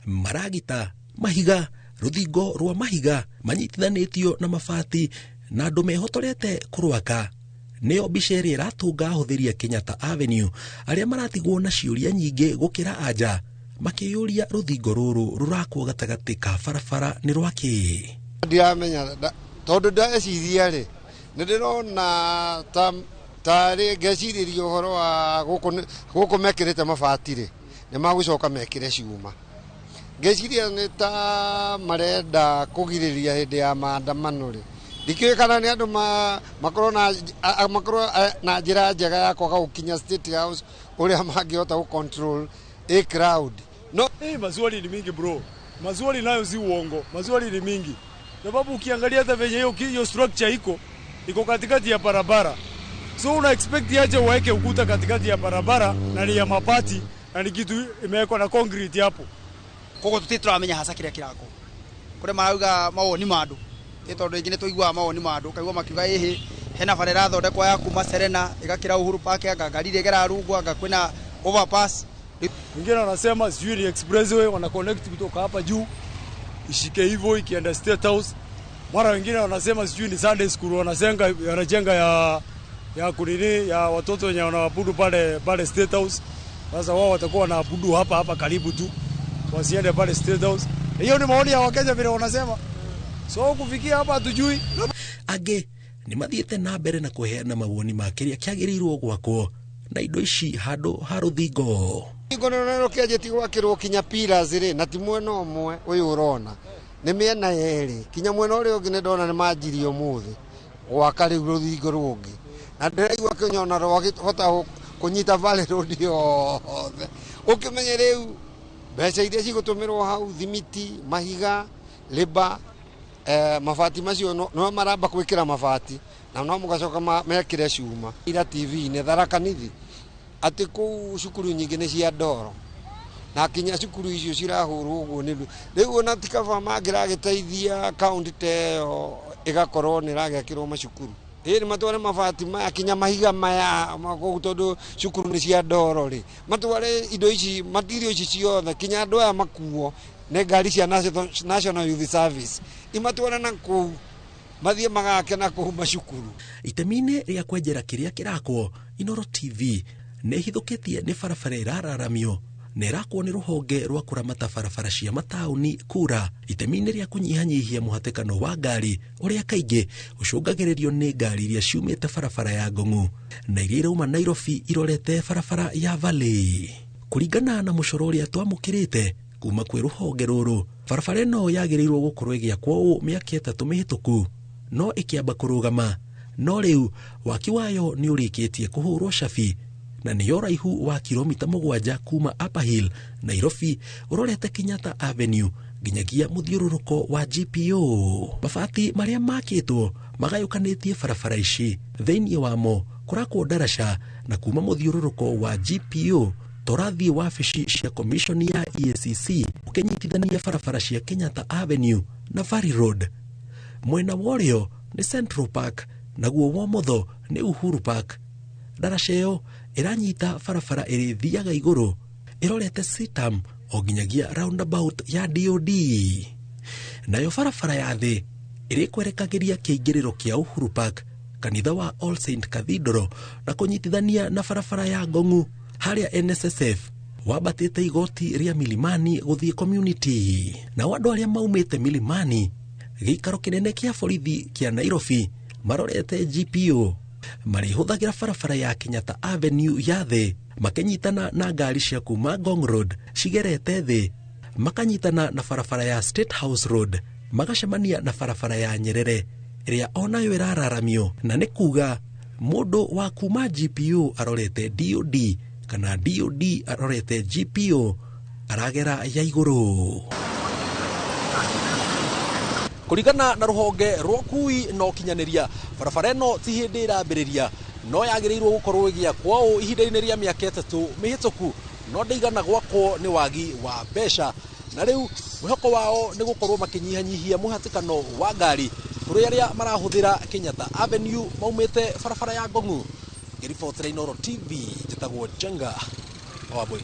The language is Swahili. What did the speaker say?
maragita, mahiga, ruthingo rwa mahiga manyitithanĩtio na mabati na andũ mehotorete kũrwaka. Nĩyo mbica ĩrĩa ĩratũnga ahũthĩri a Kenyatta Avenue arĩa maratigwo na ciũria nyingĩ gũkĩra anja makĩyũria rũthingo rũrũ rũrakwo gatagatĩ ka barabara nĩ rwakĩ. Ndiramenya tondũ ndeciria rĩ nĩndĩrona tarĩ ngecirĩria ũhoro wa gũkũ mekĩrĩte mabati rĩ nĩmagũcoka mekĩre ciuma. Ngeciria nĩ ta marenda kũgirĩrĩria hĩndĩ ya maandamano rĩ. Ndikĩũĩ kana nĩ andũ makorwo na njĩra njega ya kwaga gũkinya State House ũrĩa mangĩhota gũcontrol a crowd. No, maswali ni mingi bro. Maswali nayo si uongo. Maswali ni mingi. Sababu ukiangalia hata venye hiyo structure iko katikati ya barabara. So una expect aje waeke ukuta katikati ya barabara na ni ya mabati na ni kitu imewekwa na concrete hapo. Kogo tutiramenya hasa kiria kirako. Kure marauga mawoni mandu. Tondu ingine tuigua mawoni mandu kaigua makiuga ihi hena barera thondekwa ya kuma Serena igakira Uhuru Park ngari igera rungwa ngakwina overpass. Wengine wanasema sijui ni expressway wana connect kutoka hapa juu ishike hivyo ikienda State House. Mara wengine wanasema sijui ni Sunday school wanajenga ya kunini ya watoto wenye wanaabudu pale State House. Sasa wao watakuwa wanaabudu hapa karibu tu. Wasiende pale State House. Hiyo ni maoni ya Wakenya vile wanasema. So kufikia hapa hatujui. Age ni mathiete na mbere na kuheana mawoni ma kiria kiagĩrĩirwo gwakwo na indo ici handũ ha rũthingo. Ngono kĩanjĩti gwakĩrwo kinya pillars rĩ na ti mwena ũmwe ũyũ ũrona nĩ mĩena yerĩ kinya mwena ũrĩa ũngĩ nĩ ndona nĩ manjirie ũmũthĩ gwaka rĩu rũthingo rũngĩ na ndĩraigua kĩnyona rwahota kũnyita Valley Road yothe. Ũkĩmenye rĩu mbeca iria cigũtũmĩrwo hau thimiti mahiga liba mabati macio no maramba gwĩkĩra mabati na no mũgacoka mekĩre ciuma. Ira TV nĩ Tharaka Nithi atĩ kũu cukuru nyingĩ nĩ cia ndoro na kinya cukuru icio cirahũrwo ũguo nĩ rĩu ona ti kaba mangĩragĩteithia kaunti teyo ĩgakorwo nĩ ĩragĩakĩrwo macukuru. Nĩ matware mabati maya kinya mahiga maya tondũ cukuru nĩ cia ndoro rĩ matware indo ici material ici ciothe kinya andũ aya makuo nĩ ngari cia National Youth Service imatware na kũu mathie magake na kũu macukuru. Itemi-inĩ rĩa kwenjera kĩrĩa kĩrakwo Inooro TV nĩ hithũkĩtie nĩ barabara ĩrararamio na ĩrakwo nĩ rũhonge rwa kũramata barabara cia mataũni kura itemi-inĩ rĩa kũnyihanyihia mũhatĩkano wa ngari ũrĩa kaingĩ ũcũngagĩrĩrio nĩ ngari iria ciumĩte barabara ya Ngong'u na iria irauma Nairobi irorete barabara ya Valley. Kũringana na mũcoro ũrĩa twamũkĩrĩte kuma kwĩ rũhonge rũrũ barabara ĩno yagĩrĩirwo gũkorwo ĩgĩakwo ũũ mĩaka 3 mĩhĩtũku no ĩkĩamba kũrũgama no rĩu waki wayo nĩ ũrĩkĩtie kũhũrwo cabi na nĩ ũraihu wa kilomita 7 kuma Upper Hill Nairobi ũrorete Kenyatta Avenue nginyagia mũthiũrũrũko wa GPO. Mabati marĩa makĩtwo magayũkanĩtie barabara ici thĩinĩ wamo kũrakwo ndaraca na kuma mũthiũrũrũko wa GPO torathiĩ wabici cia commission ya EACC ũkĩnyitithania barabara cia Kenyatta Avenue na Valley Road. Mwena worĩo nĩ Central Park naguo womotho nĩ Uhuru Park. Ndaraca ĩyo ĩranyita barabara ĩrĩ thiaga igũrũ ĩrorete Sitam o nginyagia roundabout ya DOD. Nayo barabara ya thĩ ĩrĩ kwerekagĩria kĩingĩrĩro kĩa Uhuru Park kanitha wa All Saint Cathedral na kũnyitithania na barabara ya Ngong'u harĩa NSSF wabatĩte igoti rĩa Milimani gũthiĩ community. Na andũ arĩa maumĩte Milimani gĩikaro kĩnene kĩa borithi kĩa Nairobi marorete GPO marĩhũthagĩra barabara ya Kenyatta Avenue ya thĩ makĩnyitana na ngari cia kuma Ngong Road cigerete thĩ makanyitana na barabara ya State House Road magacemania na barabara ya Nyerere ĩrĩa onayo ĩrararamio na nĩ kuga mũndũ wa kuma GPO arorete DOD kana DOD arorete GPO aragera ya igũrũ. Kũringana na rũhonge rwa kui no kinyanĩria barabara ĩno ti hĩndĩ ĩrambĩrĩria no yagĩrĩirwo gũkorwo ĩgĩakwo ũũ ihinda-inĩ rĩa mĩaka 3 mĩhĩtũku no ndaigana gwakwo nĩ wagi wa mbeca na rĩu mwĩhoko wao nĩ gũkorwo makĩnyihanyihia mũhatĩkano wa ngari kũrĩ arĩa marahũthĩra Kenyatta Avenue maumĩte barabara ya Ngong'u. Ngĩribotera Inooro TV njĩtagwo Jenga Wambui.